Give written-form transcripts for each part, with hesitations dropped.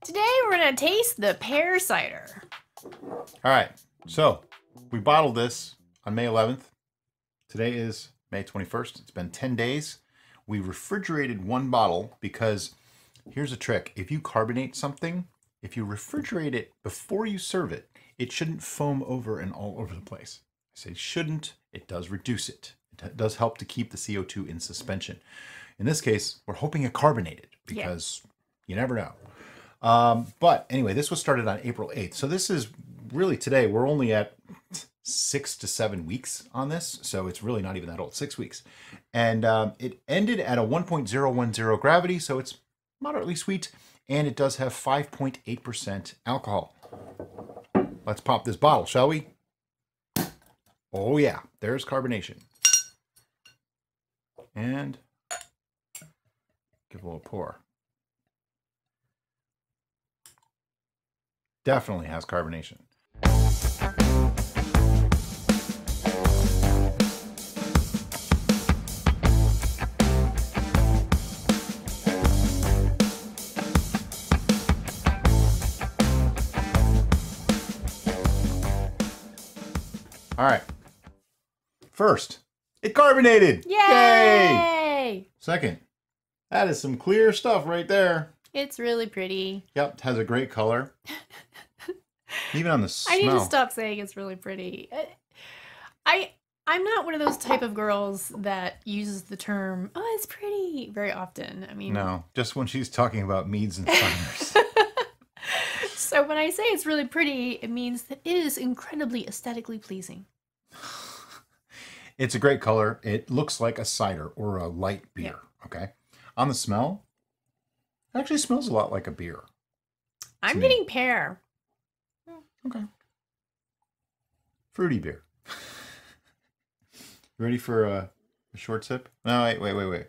Today we're going to taste the pear cider. All right, so we bottled this on May 11th. Today is May 21st. It's been 10 days. We refrigerated one bottle because here's a trick. If you carbonate something, if you refrigerate it before you serve it, it shouldn't foam over and all over the place. I say shouldn't, it does reduce it. It does help to keep the CO2 in suspension. In this case, we're hoping it carbonated because you never know. But anyway, this was started on April 8th. So this is really today, we're only at 6 to 7 weeks on this. So it's really not even that old, 6 weeks. And it ended at a 1.010 gravity. So it's moderately sweet. And it does have 5.8% alcohol. Let's pop this bottle, shall we? Oh yeah, there's carbonation. And give a little pour. Definitely has carbonation. All right. First, it carbonated. Yay! Yay! Second, that is some clear stuff right there. It's really pretty. Yep, it has a great color. Even on the smell. I need to stop saying it's really pretty. I'm not one of those type of girls that uses the term, oh, it's pretty, very often. I mean... No, just when she's talking about meads and ciders. So when I say it's really pretty, it means that it is incredibly aesthetically pleasing. It's a great color. It looks like a cider or a light beer, okay? On the smell, it actually smells a lot like a beer. I'm getting pear. Okay. Fruity beer. You ready for a short sip? No, wait.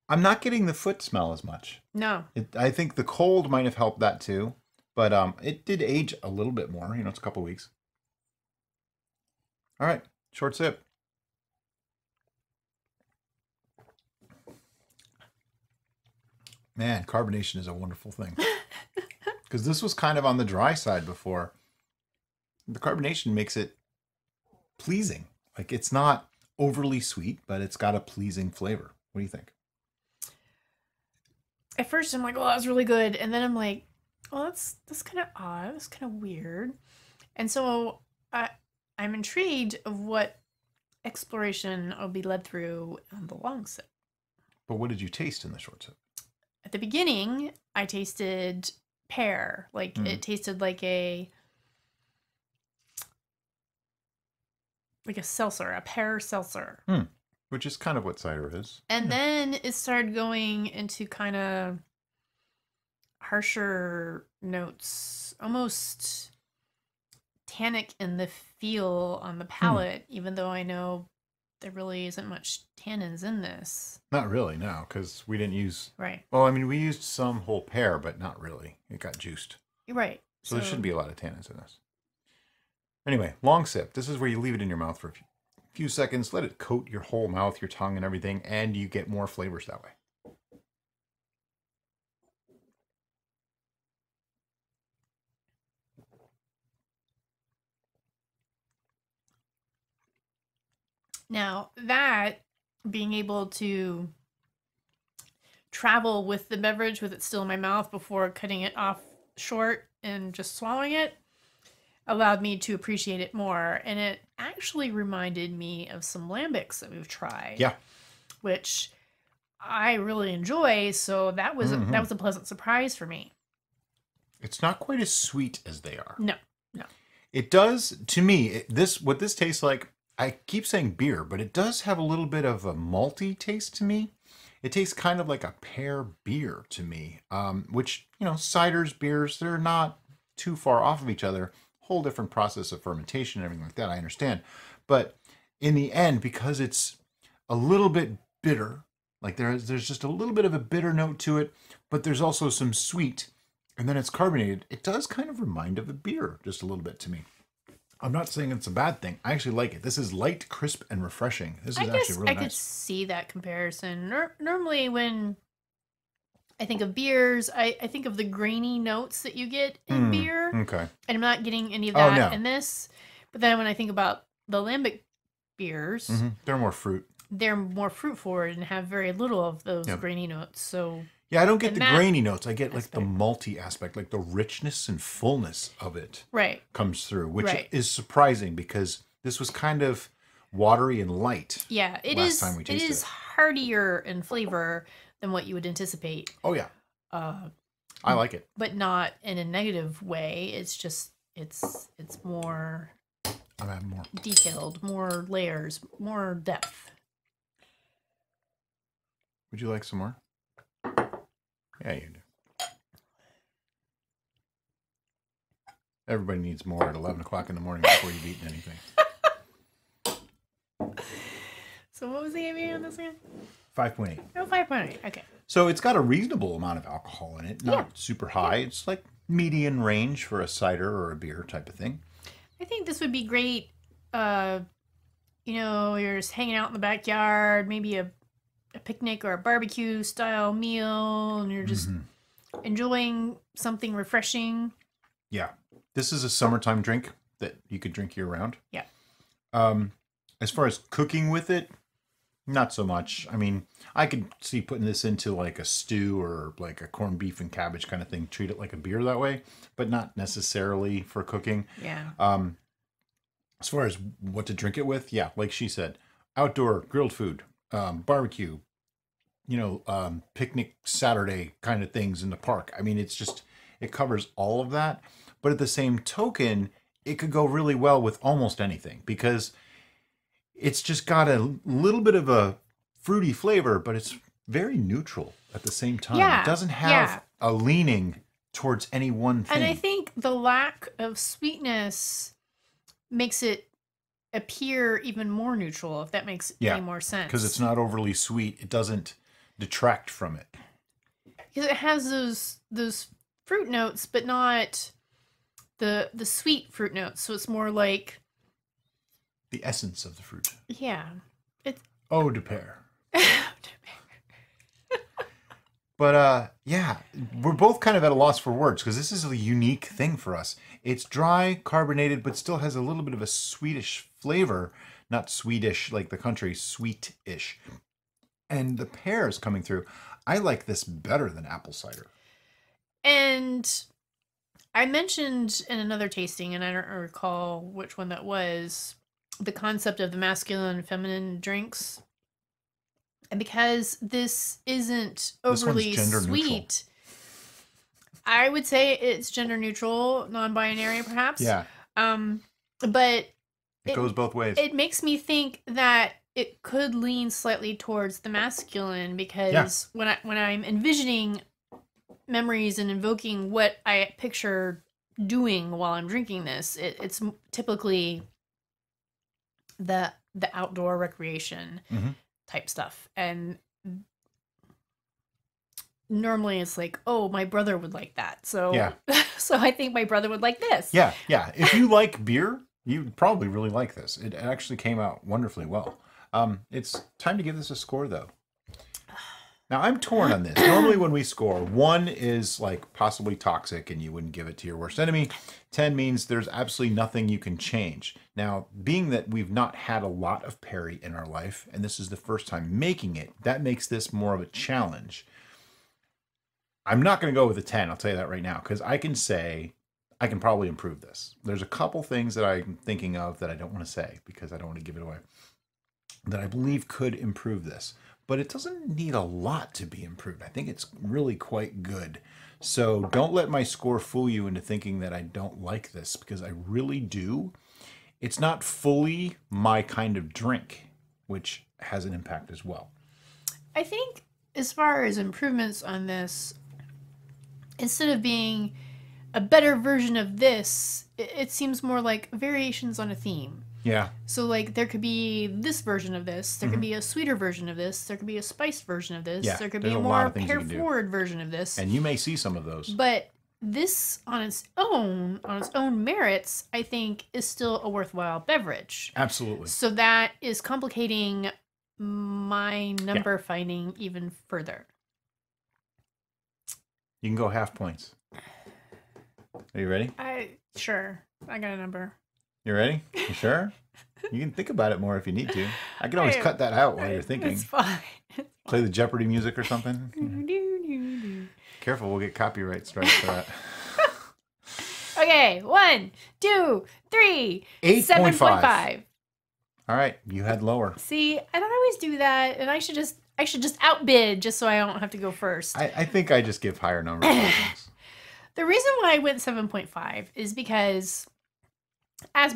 I'm not getting the foot smell as much. No. I think the cold might have helped that too, but it did age a little bit more. You know, it's a couple weeks. All right, short sip. Man, carbonation is a wonderful thing. Because this was kind of on the dry side before. The carbonation makes it pleasing. Like, it's not overly sweet, but it's got a pleasing flavor. What do you think? At first, I'm like, oh, that's really good. And then I'm like, oh, that's kind of odd. That's kind of weird. And so I'm intrigued of what exploration I'll be led through on the long sip. But what did you taste in the short sip? At the beginning, I tasted pear. Like, it tasted like a seltzer, a pear seltzer. Which is kind of what cider is. And then it started going into kind of harsher notes, almost tannic in the feel on the palate, even though I know there really isn't much tannins in this. Not really, no, because we didn't use... Right. Well, I mean, we used some whole pear, but not really. It got juiced. Right. So there shouldn't be a lot of tannins in this. Anyway, long sip. This is where you leave it in your mouth for a few seconds. Let it coat your whole mouth, your tongue, and everything, and you get more flavors that way. Now, that being able to travel with the beverage with it still in my mouth before cutting it off short and just swallowing it allowed me to appreciate it more. And it actually reminded me of some lambics that we've tried. Yeah. Which I really enjoy. So that was that was a pleasant surprise for me. It's not quite as sweet as they are. No. It does, to me, what this tastes like, I keep saying beer, but it does have a little bit of a malty taste to me. It tastes kind of like a pear beer to me, which, you know, ciders, beers, they're not too far off of each other. Whole different process of fermentation and everything like that, I understand. But in the end, because it's a little bit bitter, like there's just a little bit of a bitter note to it, but there's also some sweet, and then it's carbonated, it does kind of remind of a beer just a little bit to me. I'm not saying it's a bad thing. I actually like it. This is light, crisp, and refreshing. This is actually really nice. I could see that comparison. Normally when I think of beers. I think of the grainy notes that you get in beer. Okay. And I'm not getting any of Oh, that no. in this. But then when I think about the lambic beers, They're more fruit. they're more fruit forward and have very little of those Yep. grainy notes. So Yeah, I don't get And the that grainy notes. I get like the aspect. malty aspect, like the richness and fullness of it right. comes through, which Right. is surprising because this was kind of watery and light. Yeah, it last is. time we It tasted is it. heartier in flavor than what you would anticipate. Oh yeah, Uh, I like it. but not in a negative way. It's just it's more I'm having more. detailed, more layers, more depth. Would you like some more? Yeah, you do. Everybody needs more at 11 o'clock in the morning before you've eaten anything. So what was the ABV on this again? 5.8. Oh, 5.8. Okay. So it's got a reasonable amount of alcohol in it, not Yeah. super high. It's like median range for a cider or a beer type of thing. I think this would be great. You're just hanging out in the backyard, maybe a picnic or a barbecue style meal, and you're just enjoying something refreshing. Yeah. This is a summertime drink that you could drink year round. Yeah. As far as cooking with it, not so much. I mean, I could see putting this into like a stew or like a corned beef and cabbage kind of thing. Treat it like a beer that way, but not necessarily for cooking. Yeah. As far as what to drink it with, yeah, like she said, outdoor grilled food, barbecue, picnic Saturday kind of things in the park. I mean, it covers all of that. But at the same token, it could go really well with almost anything because it's just got a little bit of a fruity flavor, but it's very neutral at the same time. Yeah, It doesn't have a leaning towards any one thing. And I think the lack of sweetness makes it appear even more neutral, if that makes any more sense. Because it's not overly sweet. It doesn't detract from it. Because it has those fruit notes, but not the sweet fruit notes. So it's more like The essence of the fruit. yeah. It's Eau de pear. But yeah, we're both kind of at a loss for words because this is a unique thing for us. It's dry, carbonated, but still has a little bit of a sweetish flavor. Not Swedish like the country, sweet-ish. And the pear is coming through. I like this better than apple cider. And I mentioned in another tasting, and I don't recall which one that was, the concept of the masculine and feminine drinks. And because this isn't overly gender sweet, neutral. I would say it's gender neutral, non-binary perhaps. Yeah. But It goes both ways. it makes me think that it could lean slightly towards the masculine because when I'm envisioning memories and invoking what I picture doing while I'm drinking this, it's typically the outdoor recreation type stuff. And normally it's like, oh, my brother would like that. So so I think my brother would like this. Yeah. If you like beer, you'd probably really like this. It actually came out wonderfully well. It's time to give this a score, though. Now, I'm torn on this. Normally when we score, 1 is like possibly toxic and you wouldn't give it to your worst enemy. 10 means there's absolutely nothing you can change. Now, being that we've not had a lot of Perry in our life, and this is the first time making it, that makes this more of a challenge. I'm not going to go with a 10, I'll tell you that right now, because I can say I can probably improve this. There's a couple things that I'm thinking of that I don't want to say because I don't want to give it away, that I believe could improve this. But it doesn't need a lot to be improved. I think it's really quite good. So don't let my score fool you into thinking that I don't like this, because I really do. It's not fully my kind of drink, which has an impact as well. I think as far as improvements on this, instead of being a better version of this, it seems more like variations on a theme. Yeah. So, like, there could be this version of this. There could be a sweeter version of this. There could be a spiced version of this. Yeah, There could be there's a a lot more of things you can do. pear-forward version of this. And you may see some of those. But this, on its own merits, I think, is still a worthwhile beverage. Absolutely. So that is complicating my number finding even further. You can go half points. Are you ready? Sure. I got a number. You ready? You sure? You can think about it more if you need to. I can always cut that out while you're thinking. It's fine. Play the Jeopardy music or something. Careful, we'll get copyright strikes for that. Okay, 1, 2, 3, 8.5. 7.5. All right, you had lower. See, I don't always do that, and I should just outbid just so I don't have to go first. I think I just give higher numbers. The reason why I went 7.5 is because, as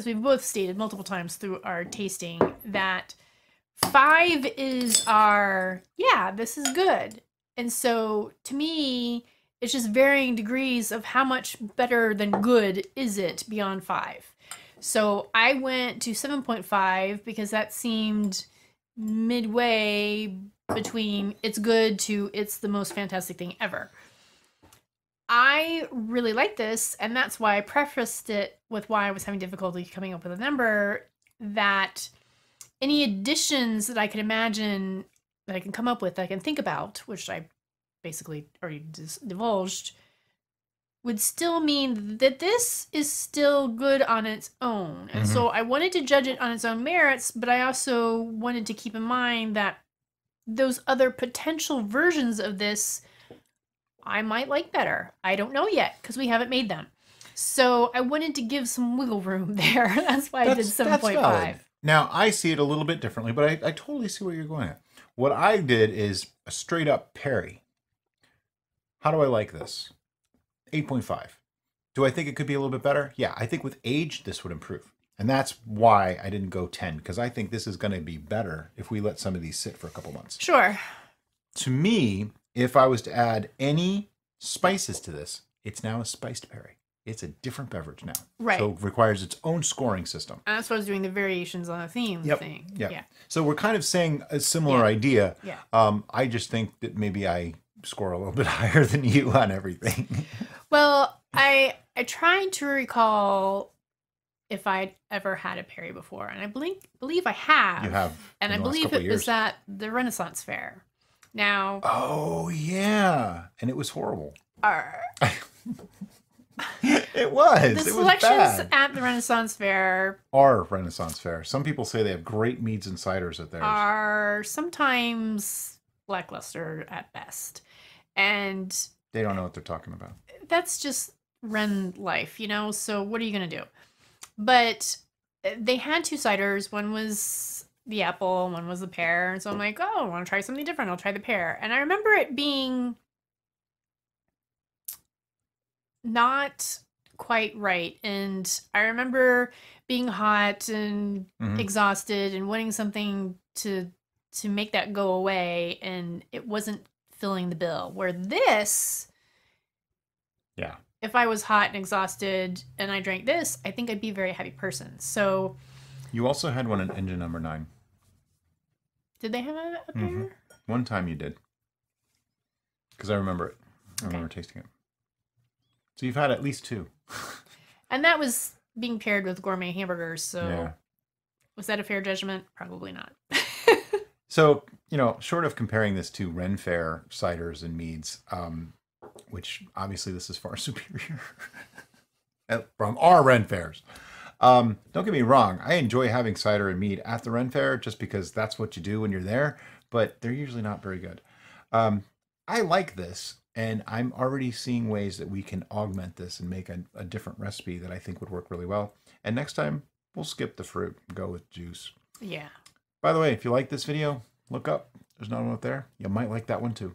we've both stated multiple times through our tasting, that 5 is our, yeah, this is good. And so, to me, it's just varying degrees of how much better than good is it beyond 5. So I went to 7.5 because that seemed midway between it's good to it's the most fantastic thing ever. I really like this, and that's why I prefaced it with why I was having difficulty coming up with a number, that any additions that I can imagine, that I can come up with, that I can think about, which I basically already divulged, would still mean that this is still good on its own. And so I wanted to judge it on its own merits, but I also wanted to keep in mind that those other potential versions of this I might like better. I don't know yet because we haven't made them. So I wanted to give some wiggle room there. That's why I did 7.5. Now, I see it a little bit differently, but I totally see where you're going at. What I did is a straight up Perry. How do I like this? 8.5. Do I think it could be a little bit better? Yeah, I think with age, this would improve. And that's why I didn't go 10, because I think this is going to be better if we let some of these sit for a couple months. Sure. To me, if I was to add any spices to this, it's now a spiced Perry. It's a different beverage now. Right. So it requires its own scoring system. And that's why I was doing the variations on a theme thing. Yep. Yeah. So we're kind of saying a similar idea. Yeah. I just think that maybe I score a little bit higher than you on everything. Well, I tried to recall if I'd ever had a Perry before, and I believe I have. You have. And I believe it was at the Renaissance Fair. Now. Oh yeah, and it was horrible. It was. The it selections was bad. at the Renaissance Fair Our Renaissance Fair. Some people say they have great meads and ciders at theirs. are sometimes lackluster at best. And They don't know what they're talking about. that's just Ren life, so what are you going to do? But they had 2 ciders. One was the apple, one was the pear. And so I'm like, oh, I want to try something different. I'll try the pear. And I remember it being not quite right. And I remember being hot and exhausted and wanting something to make that go away. And it wasn't filling the bill. Where this... Yeah. If I was hot and exhausted and I drank this, I think I'd be a very happy person. So, You also had one in engine number 9. did they have a pear? One time you did. Because I remember it. I remember tasting it. So you've had at least 2. And that was being paired with gourmet hamburgers. So, Yeah. was that a fair judgment? Probably not. So, short of comparing this to Ren Fair ciders and meads, which obviously this is far superior from our Ren Fairs. Don't get me wrong. I enjoy having cider and mead at the Ren Fair just because that's what you do when you're there, but they're usually not very good. I like this, and I'm already seeing ways that we can augment this and make a different recipe that I think would work really well. And next time, we'll skip the fruit and go with juice. Yeah. By the way, if you like this video, look up. There's another one up there. You might like that one too.